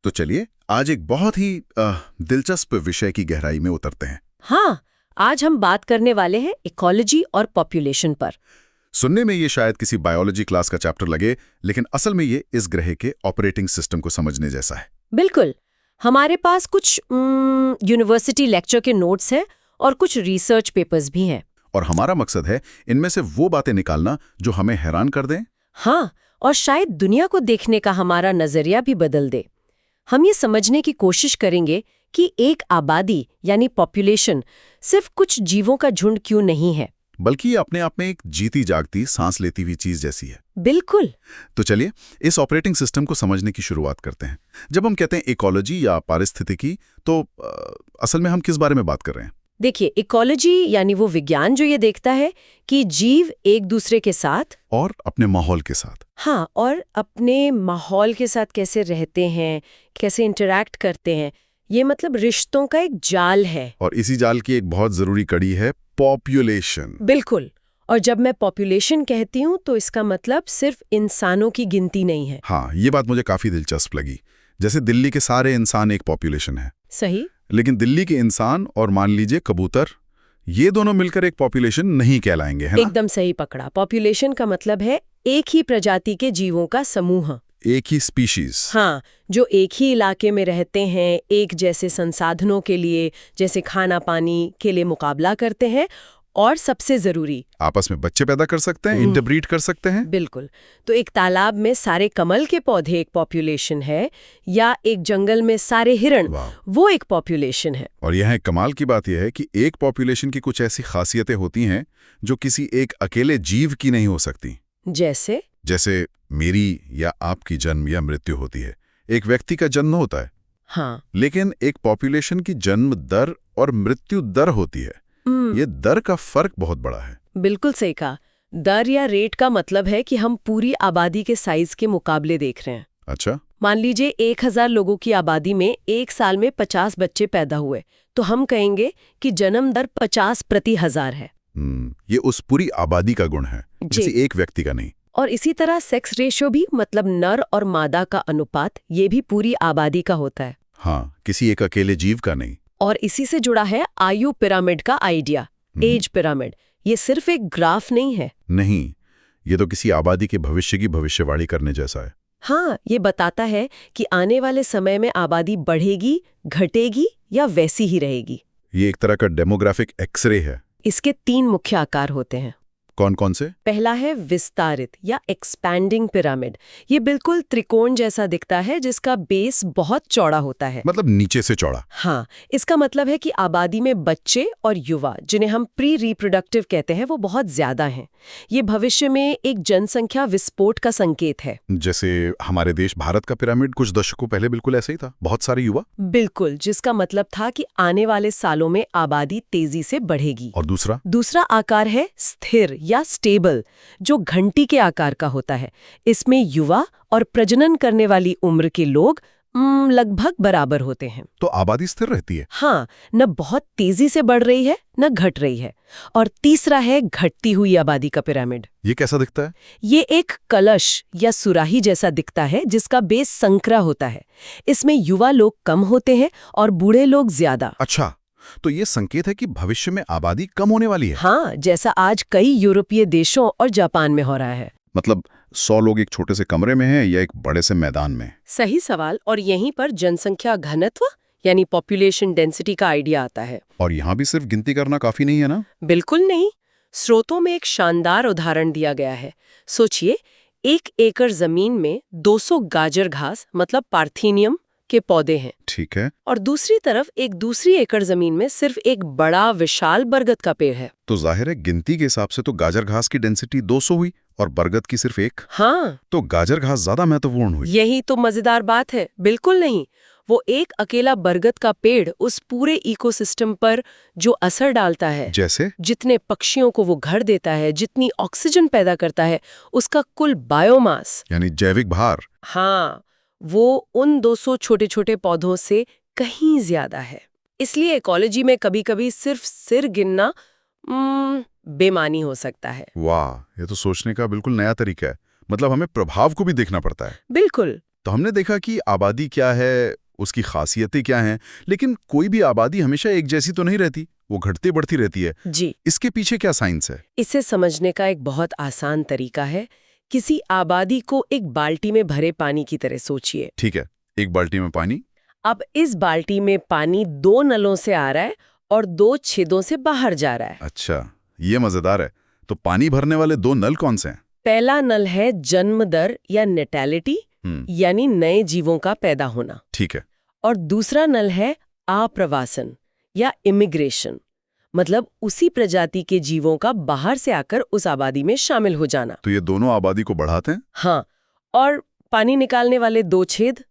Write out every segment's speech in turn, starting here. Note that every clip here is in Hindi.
तो चलिए आज एक बहुत ही दिलचस्प विषय की गहराई में उतरते हैं। हाँ, आज हम बात करने वाले हैं इकोलॉजी और पॉपुलेशन पर। सुनने में ये शायद किसी बायोलॉजी क्लास का चैप्टर लगे, लेकिन असल में ये इस ग्रह के ऑपरेटिंग सिस्टम को समझने जैसा है। बिल्कुल। हमारे पास कुछ यूनिवर्सिटी लेक्चर के नोट्स हैं और कुछ रिसर्च पेपर्स भी हैं। और हमारा मकसद है इनमें से वो बातें निकालना जो हमें हैरान कर दें। हाँ, और शायद दुनिया को देखने का हमारा नजरिया भी बदल दे। हम ये समझने की कोशिश करेंगे कि एक आबादी यानी पॉपुलेशन सिर्फ कुछ जीवों का झुंड क्यों नहीं है, बल्कि ये अपने आप में एक जीती जागती सांस लेती हुई चीज जैसी है। बिल्कुल। तो चलिए इस ऑपरेटिंग सिस्टम को समझने की शुरुआत करते हैं। जब हम कहते हैं इकोलॉजी या पारिस्थितिकी, तो असल में हम किस बारे में बात कर रहे हैं? देखिए, इकोलॉजी यानी वो विज्ञान जो ये देखता है कि जीव एक दूसरे के साथ और अपने माहौल के साथ, हाँ, और अपने माहौल के साथ कैसे रहते हैं, कैसे इंटरैक्ट करते हैं। ये मतलब रिश्तों का एक जाल है। और इसी जाल की एक बहुत जरूरी कड़ी है पॉपुलेशन। बिल्कुल। और जब मैं पॉपुलेशन कहती हूँ तो इसका मतलब सिर्फ इंसानों की गिनती नहीं है। हाँ, ये बात मुझे काफी दिलचस्प लगी। जैसे दिल्ली के सारे इंसान एक पॉपुलेशन है। सही। लेकिन दिल्ली के इंसान और मान लीजिए कबूतर, ये दोनों मिलकर एक पॉपुलेशन नहीं कहलाएंगे, है ना? एकदम सही पकड़ा। पॉपुलेशन का मतलब है एक ही प्रजाति के जीवों का समूह। एक ही स्पीशीज। हाँ, जो एक ही इलाके में रहते हैं, एक जैसे संसाधनों के लिए, जैसे खाना पानी के लिए मुकाबला करते हैं, और सबसे जरूरी आपस में बच्चे पैदा कर सकते हैं, इंटरब्रीड कर सकते हैं। बिल्कुल। तो एक तालाब में सारे कमल के पौधे एक पॉपुलेशन है, या एक जंगल में सारे हिरण, वो एक पॉपुलेशन है। और यह कमाल की बात यह है कि एक पॉपुलेशन की कुछ ऐसी खासियतें होती हैं जो किसी एक अकेले जीव की नहीं हो सकती। जैसे मेरी या आपकी जन्म या मृत्यु होती है, एक व्यक्ति का जन्म होता है। हाँ, लेकिन एक पॉपुलेशन की जन्म दर और मृत्यु दर होती है। ये दर का फर्क बहुत बड़ा है। बिल्कुल सही कहा। दर या रेट का मतलब है कि हम पूरी आबादी के साइज के मुकाबले देख रहे हैं। अच्छा। मान लीजिए 1000 लोगों की आबादी में एक साल में 50 बच्चे पैदा हुए, तो हम कहेंगे कि जन्म दर 50/1000 है। ये उस पूरी आबादी का गुण है, किसी एक व्यक्ति का नहीं। और इसी तरह सेक्स रेशियो भी, मतलब नर और मादा का अनुपात, ये भी पूरी आबादी का होता है। हाँ, किसी एक अकेले जीव का नहीं। और इसी से जुड़ा है आयु पिरामिड का आइडिया, एज पिरामिड। ये सिर्फ एक ग्राफ नहीं है। नहीं, ये तो किसी आबादी के भविष्य की भविष्यवाणी करने जैसा है। हाँ, ये बताता है कि आने वाले समय में आबादी बढ़ेगी, घटेगी या वैसी ही रहेगी। ये एक तरह का डेमोग्राफिक एक्सरे है। इसके 3 मुख्य आकार होते हैं। कौन कौन से? पहला है विस्तारित या एक्सपैंडिंग पिरामिड। ये बिल्कुल त्रिकोण जैसा दिखता है, जिसका बेस बहुत चौड़ा होता है। मतलब नीचे से चौड़ा। हाँ, इसका मतलब है कि आबादी में बच्चे और युवा, जिन्हें हम प्री रिप्रोडक्टिव कहते हैं, वो बहुत ज्यादा हैं। ये भविष्य में एक जनसंख्या विस्फोट का संकेत है। जैसे हमारे देश भारत का पिरामिड कुछ दशकों पहले बिल्कुल ऐसे ही था, बहुत सारे युवा। बिल्कुल, जिसका मतलब था कि आने वाले सालों में आबादी तेजी से बढ़ेगी। और दूसरा आकार है स्थिर या स्टेबल, जो घंटी के आकार का होता है। इसमें युवा और प्रजनन करने वाली उम्र के लोग लगभग बराबर होते हैं। तो आबादी स्थिर रहती है। हाँ, न बहुत तेजी से बढ़ रही है न घट रही है। और तीसरा है घटती हुई आबादी का पिरामिड। ये कैसा दिखता है? ये एक कलश या सुराही जैसा दिखता है, जिसका बेस संकरा होता है। इसमें युवा लोग कम होते हैं और बूढ़े लोग ज्यादा। अच्छा, तो ये संकेत है कि भविष्य में आबादी कम होने वाली है। हाँ, जैसा आज कई यूरोपीय देशों और जापान में हो रहा है। मतलब 100 लोग एक छोटे से कमरे में हैं या एक बड़े से मैदान में? सही सवाल। और यहीं पर जनसंख्या घनत्व यानी पॉपुलेशन डेंसिटी का आइडिया आता है। और यहाँ भी सिर्फ गिनती करना काफी नहीं है ना? बिल्कुल नहीं। स्रोतों में एक शानदार उदाहरण दिया गया है। सोचिए, 1 एकड़ जमीन में 200 गाजर घास मतलब पार्थेनियम के पौधे हैं। ठीक है। और दूसरी तरफ एक दूसरी एकड़ जमीन में सिर्फ एक बड़ा विशाल बरगद का पेड़ है। तो जाहिर है गिनती के हिसाब से तो गाजर घास की डेंसिटी 200 हुई और बरगद की सिर्फ 1। हाँ, तो गाजर घास ज्यादा महत्वपूर्ण हुई। यही तो मजेदार बात है। बिल्कुल नहीं। वो एक अकेला बरगद का पेड़ उस पूरे इकोसिस्टम पर जो असर डालता है, जैसे जितने पक्षियों को वो घर देता है, जितनी ऑक्सीजन पैदा करता है, उसका कुल बायोमास यानी जैविक भार, हाँ, वो उन 200 छोटे छोटे पौधों से कहीं ज्यादा है। इसलिए इकोलॉजी में कभी-कभी सिर्फ सिर गिनना बेमानी हो सकता है। वाह, ये तो सोचने का बिल्कुल नया तरीका है। मतलब हमें प्रभाव को भी देखना पड़ता है। बिल्कुल। तो हमने देखा कि आबादी क्या है, उसकी खासियतें क्या हैं, लेकिन कोई भी आबादी हमेशा एक जैसी तो नहीं रहती, वो घटती बढ़ती रहती है। जी, इसके पीछे क्या साइंस है? इसे समझने का एक बहुत आसान तरीका है। किसी आबादी को एक बाल्टी में भरे पानी की तरह सोचिए। ठीक है, एक बाल्टी में पानी। अब इस बाल्टी में पानी 2 नलों से आ रहा है और 2 छेदों से बाहर जा रहा है। अच्छा, ये मजेदार है। तो पानी भरने वाले 2 नल कौन से हैं? पहला नल है जन्म दर या नेटैलिटी, यानी नए जीवों का पैदा होना। ठीक है। और दूसरा नल है आप्रवासन या इमिग्रेशन, मतलब उसी प्रजाति के जीवों का बाहर से आकर उस आबादी में शामिल हो जाना। तो ये दोनों आबादी को बढ़ाते हैं? हाँ, और पानी निकालने वाले 2 छेद,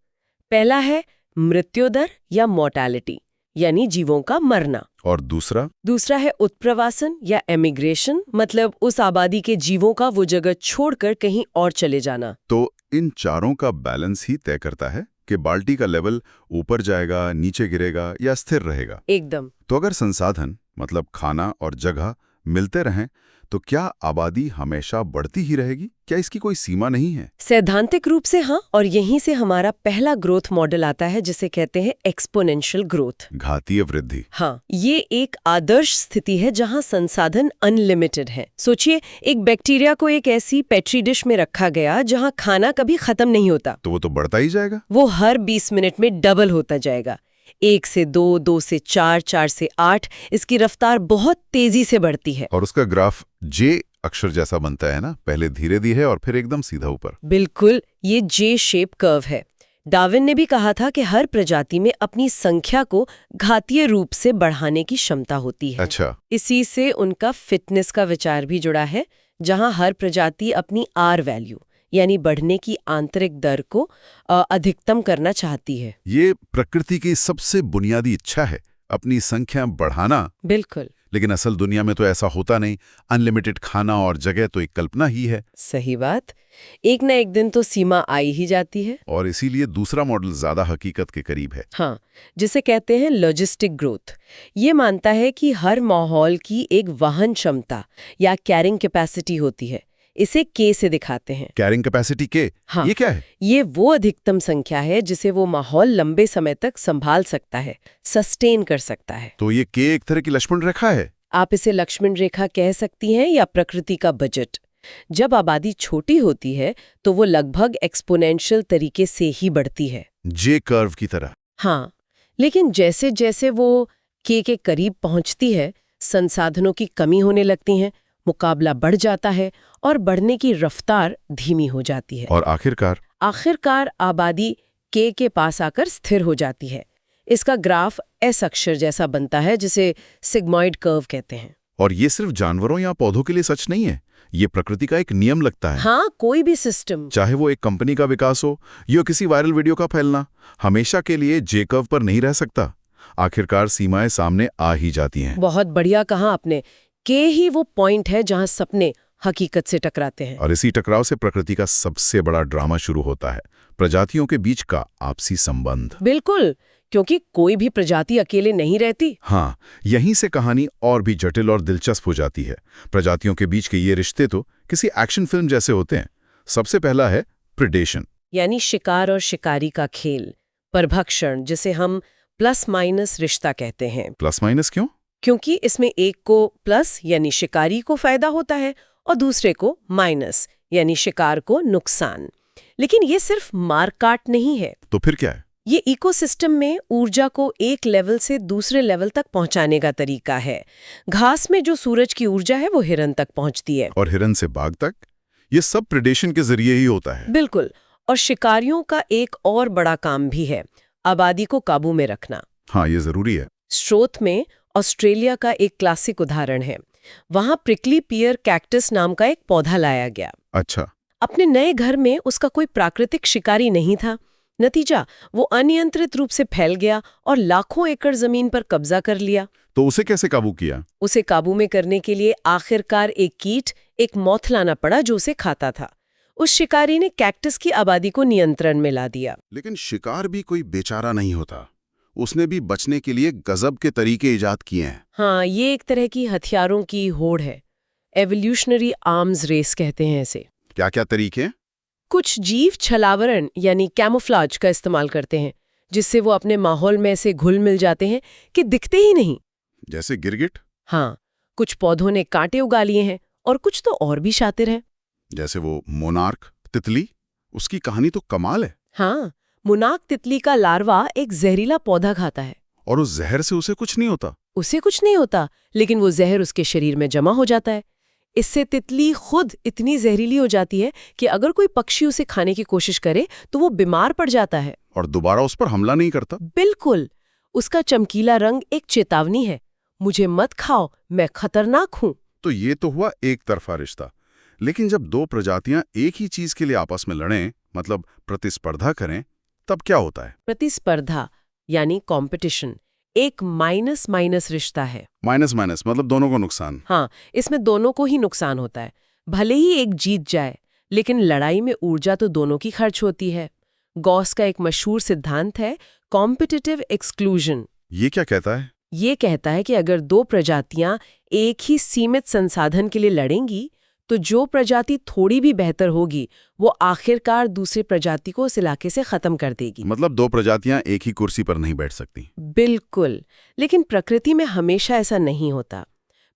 पहला है मृत्यु दर या मोर्टेलिटी, यानी जीवों का मरना। और दूसरा है उत्प्रवासन या एमिग्रेशन, मतलब उस आबादी के जीवों का वो जगह छोड़कर कहीं और चले जाना। तो इन चारों का बैलेंस ही तय करता है कि बाल्टी का लेवल ऊपर जाएगा, नीचे गिरेगा या स्थिर रहेगा। एकदम। तो अगर संसाधन मतलब खाना और जगह मिलते रहें तो क्या आबादी हमेशा बढ़ती ही रहेगी? क्या इसकी कोई सीमा नहीं है? सैद्धांतिक रूप से हाँ, और यहीं से हमारा पहला ग्रोथ मॉडल आता है जिसे कहते हैं एक्सपोनेंशियल ग्रोथ, घातीय वृद्धि। हाँ, ये एक आदर्श स्थिति है जहां संसाधन अनलिमिटेड है। सोचिए, एक बैक्टीरिया को एक ऐसी पेट्री डिश में रखा गया जहां खाना कभी खत्म नहीं होता। तो वो तो बढ़ता ही जाएगा। वो हर 20 मिनट में डबल होता जाएगा। 1 से 2, 2 से 4, 4 से 8, इसकी रफ्तार बहुत तेजी से बढ़ती है। और उसका ग्राफ जे अक्षर जैसा बनता है ना, पहले धीरे धीरे और फिर एकदम सीधा ऊपर। बिल्कुल, ये जे शेप कर्व है। डार्विन ने भी कहा था कि हर प्रजाति में अपनी संख्या को घातीय रूप से बढ़ाने की क्षमता होती है। अच्छा। इसी से उनका फिटनेस का विचार भी जुड़ा है, जहां हर प्रजाति अपनी आर वैल्यू यानी बढ़ने की आंतरिक दर को अधिकतम करना चाहती है। ये प्रकृति की सबसे बुनियादी इच्छा है, अपनी संख्या बढ़ाना। बिल्कुल। लेकिन असल दुनिया में तो ऐसा होता नहीं। अनलिमिटेड खाना और जगह तो एक कल्पना ही है। सही बात। एक न एक दिन तो सीमा आई ही जाती है। और इसीलिए दूसरा मॉडल ज्यादा हकीकत के करीब है। हाँ, जिसे कहते हैं लॉजिस्टिक ग्रोथ। ये मानता है कि हर माहौल की एक वहन क्षमता या कैरिंग कैपेसिटी होती है। इसे के से दिखाते हैं। कैरिंग कैपेसिटी के? हाँ, ये क्या है? ये वो अधिकतम संख्या है जिसे वो माहौल लंबे समय तक संभाल सकता है, सस्टेन कर सकता है। तो ये के एक तरह की लक्ष्मण रेखा है? आप इसे लक्ष्मण रेखा कह सकती हैं या प्रकृति का बजट। जब आबादी छोटी होती है तो वो लगभग एक्सपोनेंशियल तरीके से ही बढ़ती है, जे कर्व की तरह। हाँ, लेकिन जैसे जैसे वो के करीब पहुंचती है, संसाधनों की कमी होने लगती है, मुकाबला बढ़ जाता है और बढ़ने की रफ्तार धीमी हो जाती है। और आखिरकार आबादी के पास आकर स्थिर हो जाती है। इसका ग्राफ एस अक्षर जैसा बनता है, जिसे सिग्मॉइड कर्व कहते हैं। और ये सिर्फ जानवरों या पौधों के लिए सच नहीं है, ये प्रकृति का एक नियम लगता है। हाँ, कोई भी सिस्टम, चाहे वो एक कंपनी का विकास हो या किसी वायरल वीडियो का फैलना, हमेशा के लिए जे कर्व पर नहीं रह सकता। आखिरकार सीमाएं सामने आ ही जाती हैं। बहुत बढ़िया कहा आपने। के ही वो पॉइंट है जहां सपने हकीकत से टकराते हैं। और इसी टकराव से प्रकृति का सबसे बड़ा ड्रामा शुरू होता है, प्रजातियों के बीच का आपसी संबंध। बिल्कुल, क्योंकि कोई भी प्रजाति अकेले नहीं रहती। हाँ, यहीं से कहानी और भी जटिल और दिलचस्प हो जाती है। प्रजातियों के बीच के ये रिश्ते तो किसी एक्शन फिल्म जैसे होते हैं। सबसे पहला है प्रेडेशन, यानी शिकार और शिकारी का खेल, परभक्षण, जिसे हम प्लस माइनस रिश्ता कहते हैं। प्लस माइनस क्यों? क्योंकि इसमें एक को प्लस यानी शिकारी को फायदा होता है और दूसरे को माइनस यानी शिकार को नुकसान। लेकिन ये सिर्फ मार काट नहीं है। तो फिर क्या है? ये इकोसिस्टम में ऊर्जा को एक लेवल से दूसरे लेवल तक पहुंचाने का तरीका है। घास में जो सूरज की ऊर्जा है वो हिरन तक पहुंचती है, और हिरन से बाघ तक। ये सब प्रेडेशन के जरिए ही होता है। बिल्कुल। और शिकारियों का एक और बड़ा काम भी है, आबादी को काबू में रखना। हाँ, ये जरूरी है। स्रोत में ऑस्ट्रेलिया का एक क्लासिक उदाहरण है। वहां प्रिकली पियर कैक्टस नाम का एक पौधा लाया गया। अच्छा। अपने नए घर में उसका कोई प्राकृतिक शिकारी नहीं था। नतीजा, वो अनियंत्रित रूप से फैल गया और लाखों एकड़ जमीन पर कब्जा कर लिया। तो उसे कैसे काबू किया? उसे काबू में करने के लिए आखिरकार एक कीट, एक मॉथ लाना पड़ा जो उसे खाता था। उस शिकारी ने कैक्टस की आबादी को नियंत्रण में ला दिया। लेकिन शिकार भी कोई बेचारा नहीं होता, उसने भी बचने के लिए गजब के तरीके इजाद किए हैं। हाँ, ये एक तरह की हथियारों की होड़ है। एवोल्यूशनरी आर्म्स रेस कहते हैं इसे। क्या क्या तरीके? कुछ जीव छलावरण यानी कैमोफ्लाज का इस्तेमाल करते हैं, जिससे वो अपने माहौल में ऐसे घुल मिल जाते हैं कि दिखते ही नहीं। जैसे गिरगिट? हाँ, कुछ पौधों ने कांटे उगा लिए हैं और कुछ तो और भी शातिर हैं। जैसे वो मोनार्क तितली, उसकी कहानी तो कमाल है। हाँ, मुनाक तितली का लार्वा एक जहरीला पौधा खाता है। और उस जहर से उसे कुछ नहीं होता? उसे कुछ नहीं होता, लेकिन वो जहर उसके शरीर में जमा हो जाता है। इससे तितली खुद इतनी जहरीली हो जाती है कि अगर कोई पक्षी उसे खाने की कोशिश करे तो वो बीमार पड़ जाता है। और दोबारा उस पर हमला नहीं करता? बिल्कुल। उसका चमकीला रंग एक चेतावनी है, मुझे मत खाओ, मैं खतरनाक हूं। तो ये तो हुआ एक तरफा रिश्ता। लेकिन जब दो प्रजातियां एक ही चीज के लिए आपस में लड़ें, मतलब प्रतिस्पर्धा करें, तब क्या होता है? प्रतिस्पर्धा यानी कंपटीशन एक माइनस माइनस रिश्ता है। माइनस माइनस मतलब दोनों को नुकसान? हाँ, इसमें दोनों को ही नुकसान होता है। भले ही एक जीत जाए, लेकिन लड़ाई में ऊर्जा तो दोनों की खर्च होती है। गॉस का एक मशहूर सिद्धांत है कॉम्पिटिटिव एक्सक्लूजन। ये क्या कहता है? ये कहता है कि अगर दो प्रजातियां एक ही सीमित संसाधन के लिए लड़ेंगी, तो जो प्रजाति थोड़ी भी बेहतर होगी वो आखिरकार दूसरी प्रजाति को उस इलाके से खत्म कर देगी। मतलब दो प्रजातियां एक ही कुर्सी पर नहीं बैठ सकती? बिल्कुल, लेकिन प्रकृति में हमेशा ऐसा नहीं होता।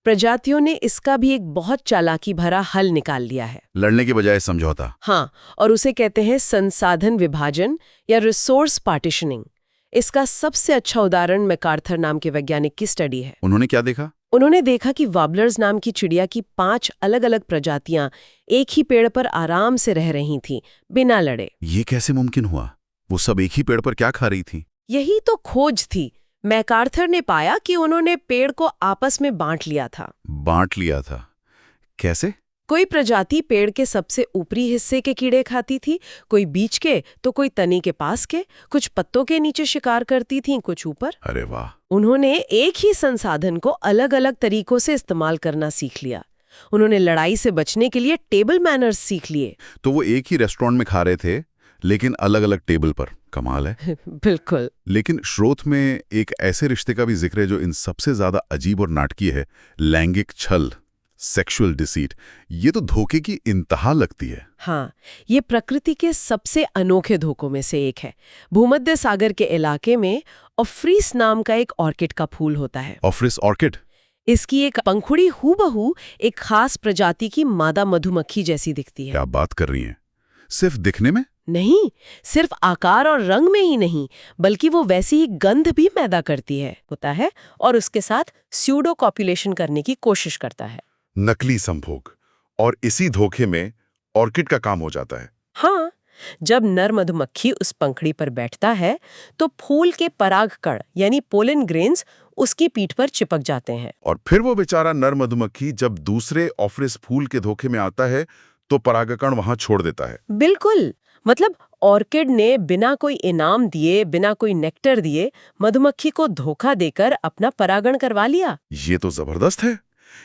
प्रजातियों ने इसका भी एक बहुत चालाकी भरा हल निकाल लिया है। लड़ने के बजाय समझौता? हाँ, और उसे कहते हैं संसाधन विभाजन या रिसोर्स पार्टीशनिंग। इसका सबसे अच्छा उदाहरण मैकार्थर नाम के वैज्ञानिक की स्टडी है। उन्होंने क्या देखा? उन्होंने देखा कि वाबलर्स नाम की चिड़िया की 5 अलग-अलग प्रजातियां एक ही पेड़ पर आराम से रह रही थीं, बिना लड़े। ये कैसे मुमकिन हुआ? वो सब एक ही पेड़ पर क्या खा रही थी? यही तो खोज थी। मैकार्थर ने पाया कि उन्होंने पेड़ को आपस में बांट लिया था। बांट लिया था? कैसे? कोई प्रजाति पेड़ के सबसे ऊपरी हिस्से के कीड़े खाती थी, कोई बीच के, तो कोई तनी के पास के, कुछ पत्तों के नीचे शिकार करती थीं, कुछ ऊपर। अरे वाह! उन्होंने एक ही संसाधन को अलग-अलग तरीकों से इस्तेमाल करना सीख लिया। उन्होंने लड़ाई से बचने के लिए टेबल मैनर्स सीख लिए। तो वो एक ही रेस्टोरेंट में खा रहे थे, लेकिन अलग-अलग टेबल पर। कमाल है। बिल्कुल। लेकिन स्रोत में एक ऐसे रिश्ते का भी जिक्र है जो इन सबसे ज्यादा अजीब और नाटकीय है, लैंगिक छल, सेक्सुअल डिसीट। ये तो धोखे की इंतहा लगती है। हाँ, ये प्रकृति के सबसे अनोखे धोखों में से एक है। भूमध्य सागर के इलाके में ऑफ्रिस नाम का एक ऑर्किड का फूल होता है। ऑफ्रिस ऑर्किड? इसकी एक पंखुड़ी हूबहू एक खास प्रजाति की मादा मधुमक्खी जैसी दिखती है। क्या बात कर रही हैं? सिर्फ दिखने में? नहीं, सिर्फ आकार और रंग में ही नहीं, बल्कि वो वैसी ही गंध भी पैदा करती है और उसके साथ स्यूडो कॉपुलेशन करने की कोशिश करता है। नकली संभोग। और इसी धोखे में ऑर्किड का काम हो जाता है। हाँ, जब नर मधुमक्खी उस पंखड़ी पर बैठता है तो फूल के परागकण यानी पोलन ग्रेन्स उसकी पीठ पर चिपक जाते हैं। और फिर वो बेचारा नर मधुमक्खी जब दूसरे ऑफ्रिस फूल के धोखे में आता है तो परागकण वहां छोड़ देता है। बिल्कुल, मतलब ऑर्किड ने बिना कोई इनाम दिए, बिना कोई नेक्टर दिए मधुमक्खी को धोखा देकर अपना परागण करवा लिया। ये तो जबरदस्त है।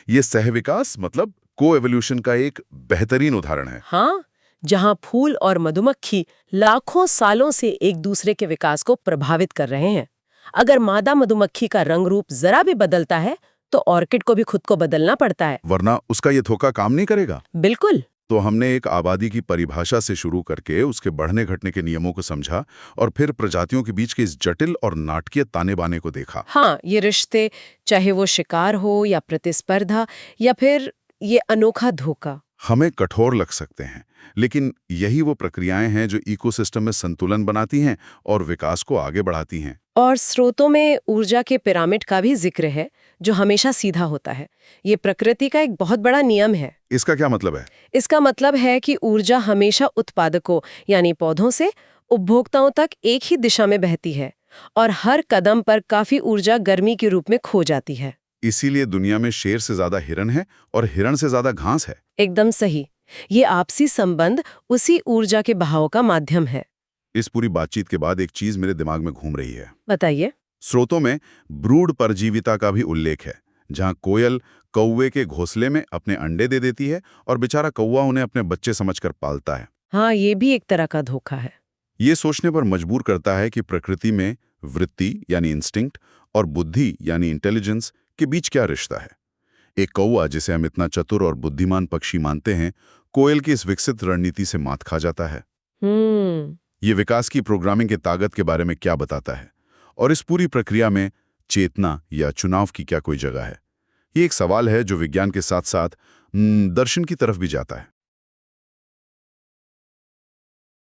ये सहविकास मतलब को-एवोल्यूशन का एक बेहतरीन उदाहरण है। हाँ, जहां फूल और मधुमक्खी लाखों सालों से एक दूसरे के विकास को प्रभावित कर रहे हैं। अगर मादा मधुमक्खी का रंग रूप जरा भी बदलता है तो ऑर्किड को भी खुद को बदलना पड़ता है, वरना उसका ये धोखा काम नहीं करेगा। बिल्कुल। तो हमने एक आबादी की परिभाषा से शुरू करके उसके बढ़ने घटने के नियमों को समझा और फिर प्रजातियों के बीच के इस जटिल और नाटकीय ताने बाने को देखा। हाँ, ये रिश्ते, चाहे वो शिकार हो या प्रतिस्पर्धा या फिर ये अनोखा धोखा, हमें कठोर लग सकते हैं, लेकिन यही वो प्रक्रियाएं हैं जो इकोसिस्टम में संतुलन बनाती हैं और विकास को आगे बढ़ाती हैं। और स्रोतों में ऊर्जा के पिरामिड का भी जिक्र है, जो हमेशा सीधा होता है। ये प्रकृति का एक बहुत बड़ा नियम है। इसका क्या मतलब है? इसका मतलब है कि ऊर्जा हमेशा उत्पादकों यानी पौधों से उपभोक्ताओं तक एक ही दिशा में बहती है और हर कदम पर काफी ऊर्जा गर्मी के रूप में खो जाती है। इसीलिए दुनिया में शेर से ज्यादा हिरन है और हिरन से ज्यादा घास है। एकदम सही। ये आपसी संबंध उसी ऊर्जा के बहाव का माध्यम है। इस पूरी बातचीत के बाद एक चीज मेरे दिमाग में घूम रही है। बताइए। स्रोतों में ब्रूड परजीविता का भी उल्लेख है, जहां कोयल कौवे के घोंसले में अपने अंडे दे देती है और बेचारा कौवा उन्हें अपने बच्चे समझकर पालता है। हाँ, ये भी एक तरह का धोखा है। ये सोचने पर मजबूर करता है कि प्रकृति में वृत्ति यानी इंस्टिंक्ट और बुद्धि यानी इंटेलिजेंस के बीच क्या रिश्ता है। एक कौवा जिसे हम इतना चतुर और बुद्धिमान पक्षी मानते हैं, कोयल की इस विकसित रणनीति से मात खा जाता है। ये विकास की प्रोग्रामिंग के ताकत के बारे में क्या बताता है, और इस पूरी प्रक्रिया में चेतना या चुनाव की क्या कोई जगह है? ये एक सवाल है जो विज्ञान के साथ साथ दर्शन की तरफ भी जाता है।